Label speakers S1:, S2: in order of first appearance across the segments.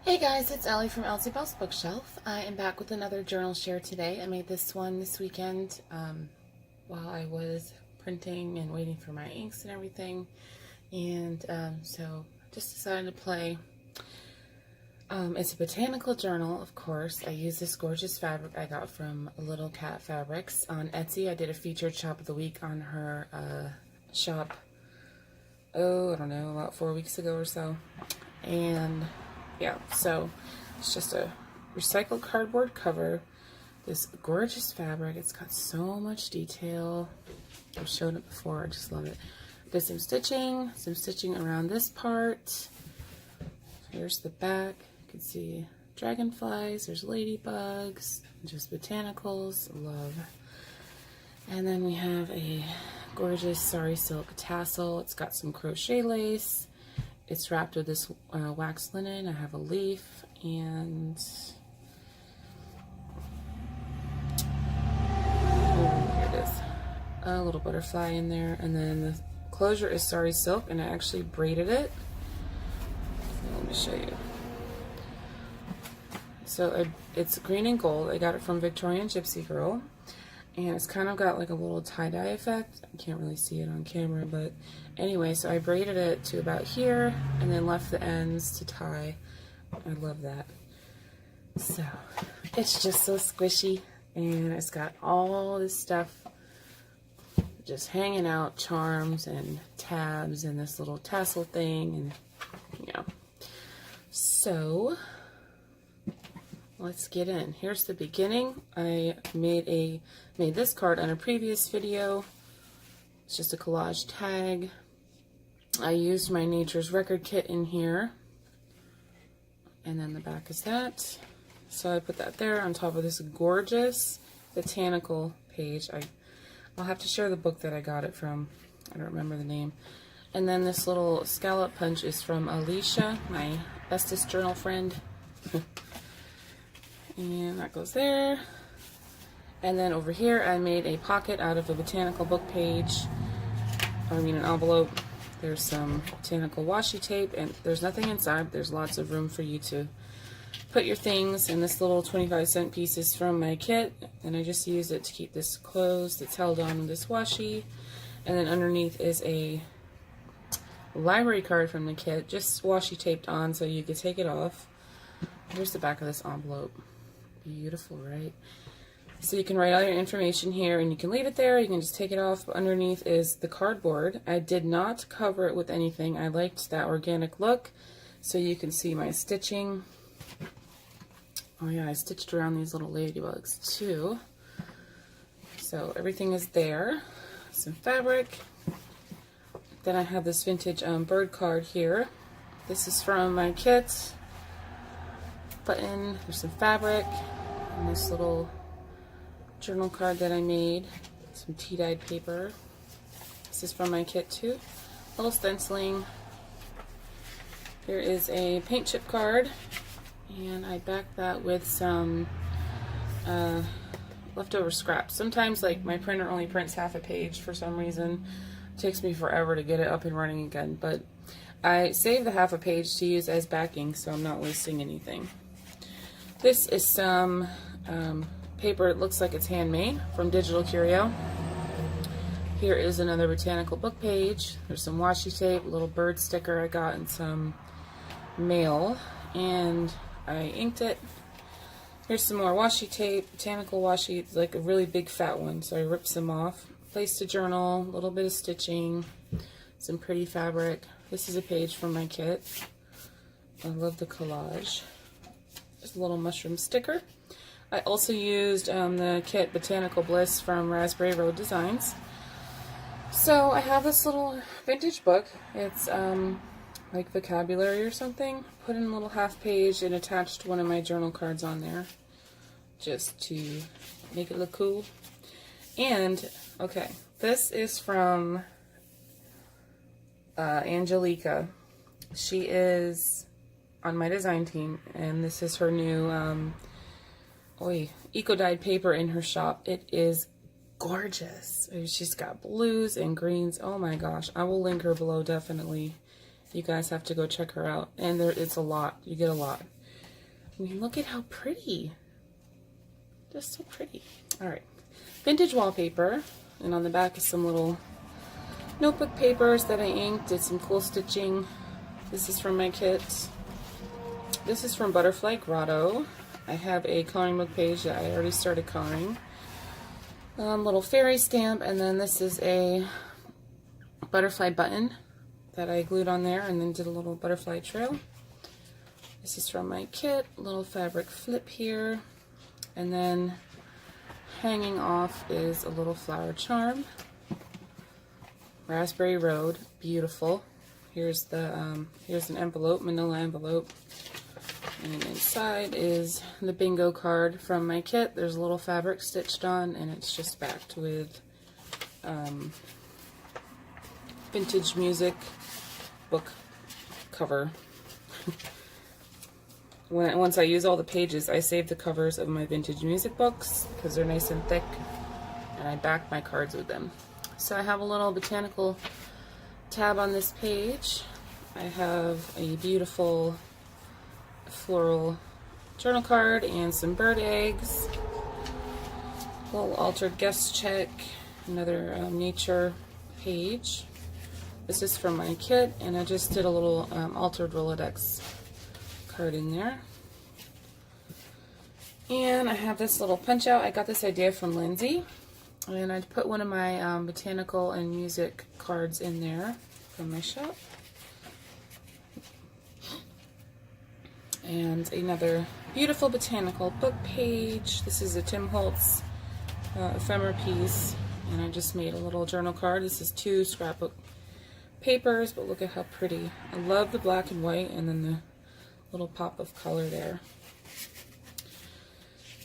S1: Hey guys, it's Ellie from Elsie Bell's Bookshelf. I am back with another journal share today. I made this one this weekend while I was printing and waiting for my inks and everything. And so just decided to play. It's a botanical journal, of course. I use this gorgeous fabric I got from Little Cat Fabrics on Etsy. I did a featured shop of the week on her shop, I don't know, about 4 weeks ago or so. And yeah, so it's just a recycled cardboard cover, this gorgeous fabric. It's got so much detail. I've shown it before, I just love it. There's some stitching around this part. Here's the back. You can see dragonflies, there's ladybugs, just botanicals, love. And then we have a gorgeous sari silk tassel. It's got some crochet lace. It's wrapped with this wax linen. I have a leaf and here it is, a little butterfly in there. And then the closure is sari silk, and I actually braided it. So let me show you. So it's green and gold. I got it from Victorian Gypsy Girl. And it's kind of got like a little tie-dye effect. I can't really see it on camera, but anyway, so I braided it to about here and then left the ends to tie. I love that. So it's just so squishy, and it's got all this stuff just hanging out, charms and tabs and this little tassel thing, and yeah. So let's get in. Here's the beginning. I made this card on a previous video. It's just a collage tag. I used my Nature's Record kit in here. And then the back is that. So I put that there on top of this gorgeous botanical page. I'll have to share the book that I got it from. I don't remember the name. And then this little scallop punch is from Alicia, my bestest journal friend. And that goes there. And then over here I made a pocket out of a botanical book page. An envelope. There's some botanical washi tape, and there's nothing inside. There's lots of room for you to put your things. And this little 25-cent piece is from my kit, and I just use it to keep this closed. It's held on with this washi. And then underneath is a library card from the kit, just washi taped on so you could take it off. Here's the back of this envelope. Beautiful, right? So you can write all your information here, and you can leave it there. You can just take it off. But underneath is the cardboard. I did not cover it with anything. I liked that organic look, so you can see my stitching. Oh yeah, I stitched around these little ladybugs too. So everything is there. Some fabric. Then I have this vintage bird card here. This is from my kit. Button. There's some fabric and this little journal card that I made. Some tea-dyed paper. This is from my kit too. Little stenciling. Here is a paint chip card, and I backed that with some leftover scraps. Sometimes, like, my printer only prints half a page for some reason. It takes me forever to get it up and running again, but I saved the half a page to use as backing, so I'm not wasting anything. This is some paper. It looks like it's handmade from Digital Curio. Here is another botanical book page. There's some washi tape, a little bird sticker I got in some mail, and I inked it. Here's some more washi tape, botanical washi. It's like a really big fat one, so I ripped some off. Place to journal, a little bit of stitching, some pretty fabric. This is a page from my kit. I love the collage. Just a little mushroom sticker. I also used the kit Botanical Bliss from Raspberry Road Designs. So I have this little vintage book. It's like vocabulary or something. Put in a little half page and attached one of my journal cards on there just to make it look cool. And, okay, this is from Angelica. She is on my design team, and this is her new eco-dyed paper in her shop. It is gorgeous. She's got blues and greens. Oh my gosh. I will link her below, definitely. You guys have to go check her out. And it's a lot. You get a lot. I mean, look at how pretty. Just so pretty. Alright. Vintage wallpaper. And on the back is some little notebook papers that I inked. Did some cool stitching. This is from my kit. This is from Butterfly Grotto. I have a coloring book page that I already started coloring. Little fairy stamp, and then this is a butterfly button that I glued on there and then did a little butterfly trail. This is from my kit. Little fabric flip here, and then hanging off is a little flower charm. Raspberry Road, beautiful. Here's the here's an envelope, manila envelope. And inside is the bingo card from my kit. There's a little fabric stitched on, and it's just backed with vintage music book cover. Once I use all the pages, I save the covers of my vintage music books because they're nice and thick, and I back my cards with them. So I have a little botanical tab on this page. I have a beautiful floral journal card and some bird eggs, a little altered guest check, another nature page. This is from my kit, and I just did a little altered Rolodex card in there. And I have this little punch out. I got this idea from Lindsay, and I put one of my botanical and music cards in there from my shop. And another beautiful botanical book page. This is a Tim Holtz ephemera piece, and I just made a little journal card. This is 2 scrapbook papers, but look at how pretty. I love the black and white and then the little pop of color there.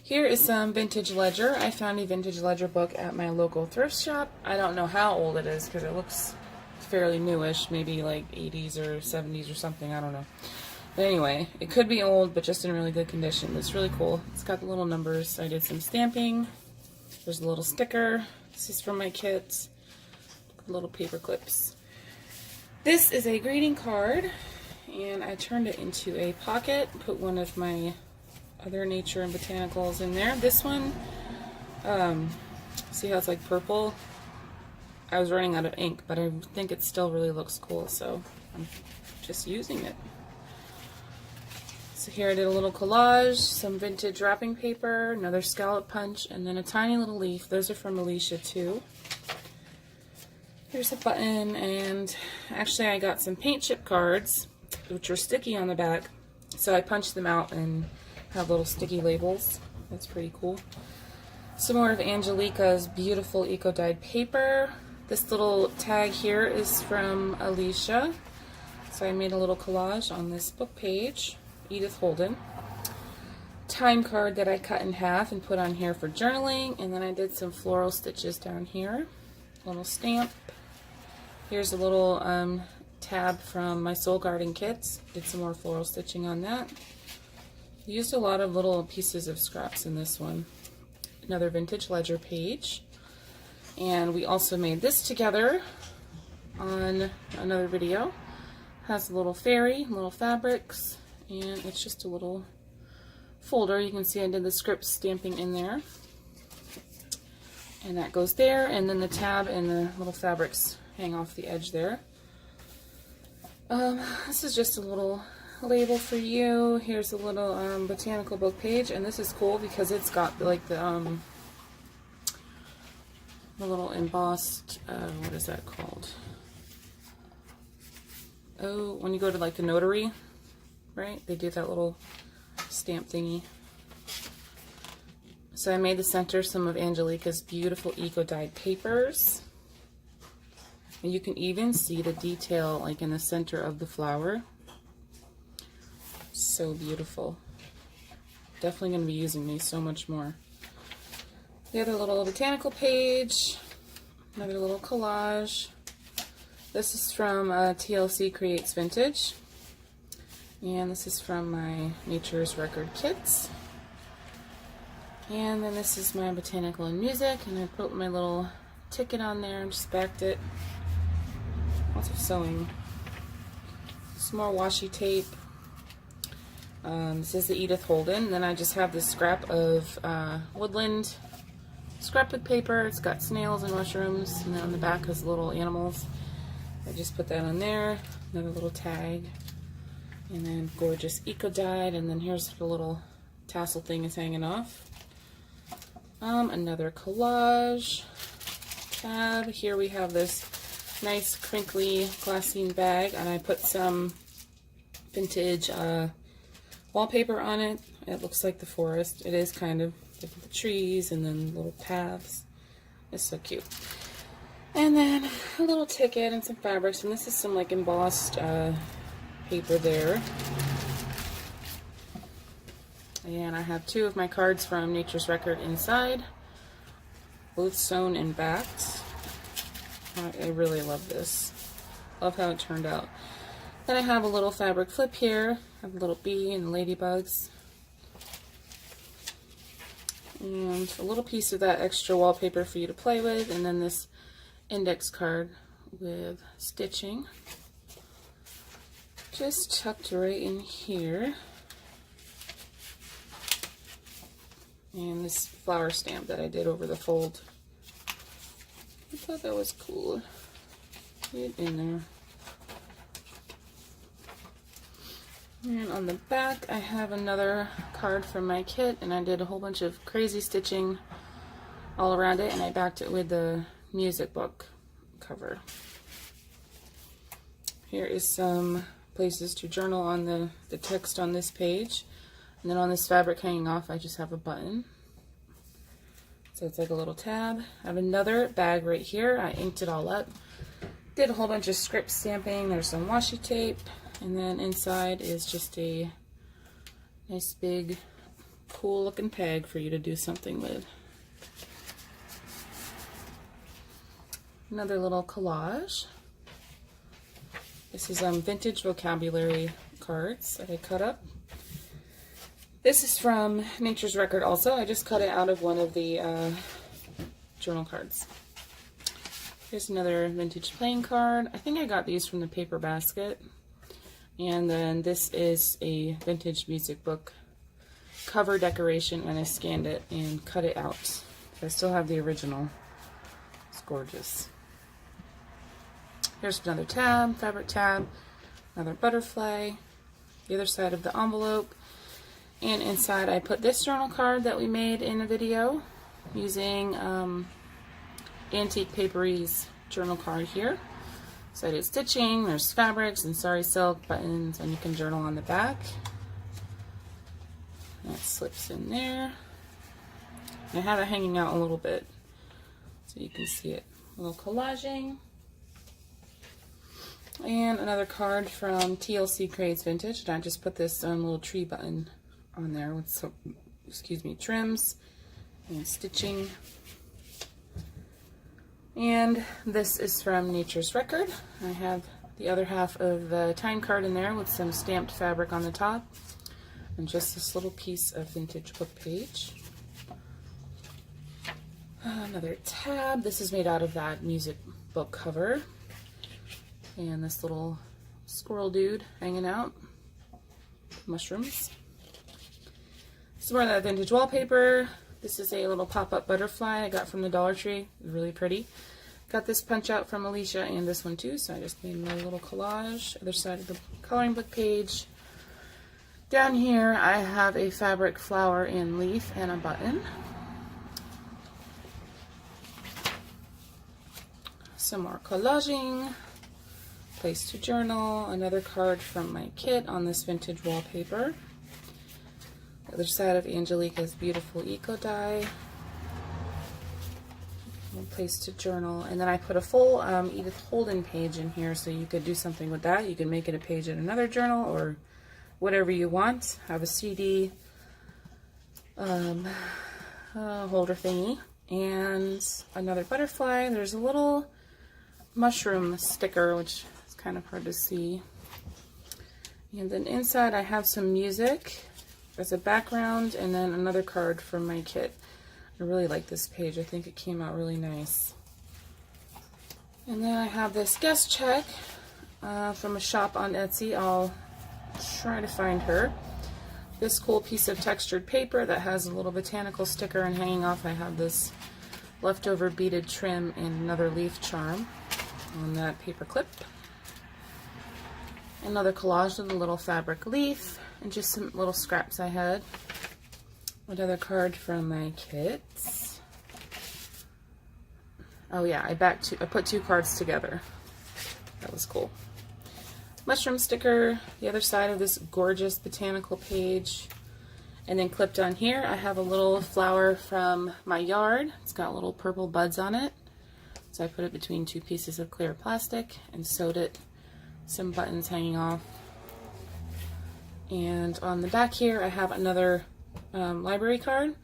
S1: Here is some vintage ledger. I found a vintage ledger book at my local thrift shop. I don't know how old it is because it looks fairly newish, maybe like 80s or 70s or something, I don't know. But anyway, it could be old, but just in really good condition. It's really cool. It's got the little numbers. I did some stamping. There's a little sticker. This is from my kit. Little paper clips. This is a greeting card, and I turned it into a pocket. Put one of my other nature and botanicals in there. This one, see how it's like purple? I was running out of ink, but I think it still really looks cool, so I'm just using it. So here I did a little collage, some vintage wrapping paper, another scallop punch, and then a tiny little leaf. Those are from Alicia too. Here's a button, and actually I got some paint chip cards, which are sticky on the back. So I punched them out and have little sticky labels. That's pretty cool. Some more of Angelica's beautiful eco-dyed paper. This little tag here is from Alicia. So I made a little collage on this book page. Edith Holden. Time card that I cut in half and put on here for journaling, and then I did some floral stitches down here. Little stamp. Here's a little tab from my Soul Garden kits. Did some more floral stitching on that. Used a lot of little pieces of scraps in this one. Another vintage ledger page. And we also made this together on another video. Has a little fairy, little fabrics, and it's just a little folder. You can see I did the script stamping in there. And that goes there, and then the tab and the little fabrics hang off the edge there. This is just a little label for you. Here's a little botanical book page, and this is cool because it's got like the little embossed, what is that called? Oh, when you go to like the notary, right? They do that little stamp thingy. So I made the center some of Angelica's beautiful eco-dyed papers. And you can even see the detail like in the center of the flower. So beautiful. Definitely going to be using these so much more. The other little botanical page. Another little collage. This is from TLC Creates Vintage. And this is from my Nature's Record kits. And then this is my botanical and music, and I put my little ticket on there and just backed it. Lots of sewing. Some more washi tape. This is the Edith Holden. Then I just have this scrap of woodland scrapbook paper. It's got snails and mushrooms, and then on the back is little animals. I just put that on there. Another little tag, and then gorgeous eco dyed, and then here's the little tassel thing is hanging off. Another collage tab. Here we have this nice crinkly glassine bag, and I put some vintage wallpaper on it. It looks like the forest. It is kind of like the trees and then little paths. It's so cute. And then a little ticket and some fabrics, and this is some like embossed paper there. And I have 2 of my cards from Nature's Record inside, both sewn and backed. I really love this. Love how it turned out. Then I have a little fabric flip here. I have a little bee and ladybugs. And a little piece of that extra wallpaper for you to play with, and then this index card with stitching. Just tucked right in here. And this flower stamp that I did over the fold. I thought that was cool. Get in there. And on the back I have another card from my kit, and I did a whole bunch of crazy stitching all around it, and I backed it with the music book cover. Here is some places to journal on the text on this page. And then on this fabric hanging off, I just have a button. So it's like a little tab. I have another bag right here. I inked it all up. Did a whole bunch of script stamping. There's some washi tape. And then inside is just a nice big cool looking peg for you to do something with. Another little collage. This is vintage vocabulary cards that I cut up. This is from Nature's Record also. I just cut it out of one of the journal cards. Here's another vintage playing card. I think I got these from the paper basket. And then this is a vintage music book cover decoration, and I scanned it and cut it out. I still have the original. It's gorgeous. Here's another tab, fabric tab, another butterfly, the other side of the envelope. And inside I put this journal card that we made in a video using Antique Papery's journal card here. So I did stitching, there's fabrics and sari silk buttons, and you can journal on the back. That slips in there. And I have it hanging out a little bit so you can see it. A little collaging. And another card from TLC Creates Vintage, and I just put this little tree button on there with some, trims and stitching. And this is from Nature's Record. I have the other half of the time card in there with some stamped fabric on the top, and just this little piece of vintage book page. Another tab. This is made out of that music book cover. And this little squirrel dude hanging out. Mushrooms. Some more of that vintage wallpaper. This is a little pop-up butterfly I got from the Dollar Tree. Really pretty. Got this punch out from Alicia and this one too, so I just made another little collage. Other side of the coloring book page. Down here I have a fabric flower and leaf and a button. Some more collaging. Place to journal. Another card from my kit on this vintage wallpaper. The other side of Angelica's beautiful eco dye. One place to journal. And then I put a full Edith Holden page in here, so you could do something with that. You can make it a page in another journal or whatever you want. Have a CD holder thingy. And another butterfly. There's a little mushroom sticker, which is kind of hard to see. And then inside I have some music as a background, and then another card from my kit. I really like this page. I think it came out really nice. And then I have this guest check from a shop on Etsy. I'll try to find her. this cool piece of textured paper that has a little botanical sticker, and hanging off I have this leftover beaded trim and another leaf charm on that paper clip. Another collage with a little fabric leaf and just some little scraps I had. Another card from my kits. Oh yeah, I put 2 cards together. That was cool. Mushroom sticker, the other side of this gorgeous botanical page. And then clipped on here, I have a little flower from my yard. It's got little purple buds on it. So I put it between 2 pieces of clear plastic and sewed it. Some buttons hanging off. And on the back here, I have another library card.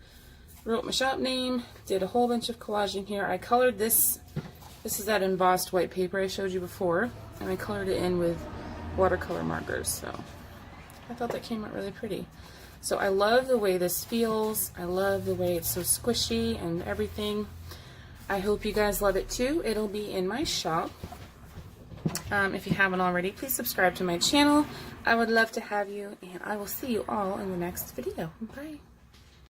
S1: Wrote my shop name, did a whole bunch of collaging here. I colored this. This is that embossed white paper I showed you before. And I colored it in with watercolor markers. So I thought that came out really pretty. So I love the way this feels. I love the way it's so squishy and everything. I hope you guys love it too. It'll be in my shop. If you haven't already, please subscribe to my channel. I would love to have you, and I will see you all in the next video. Bye.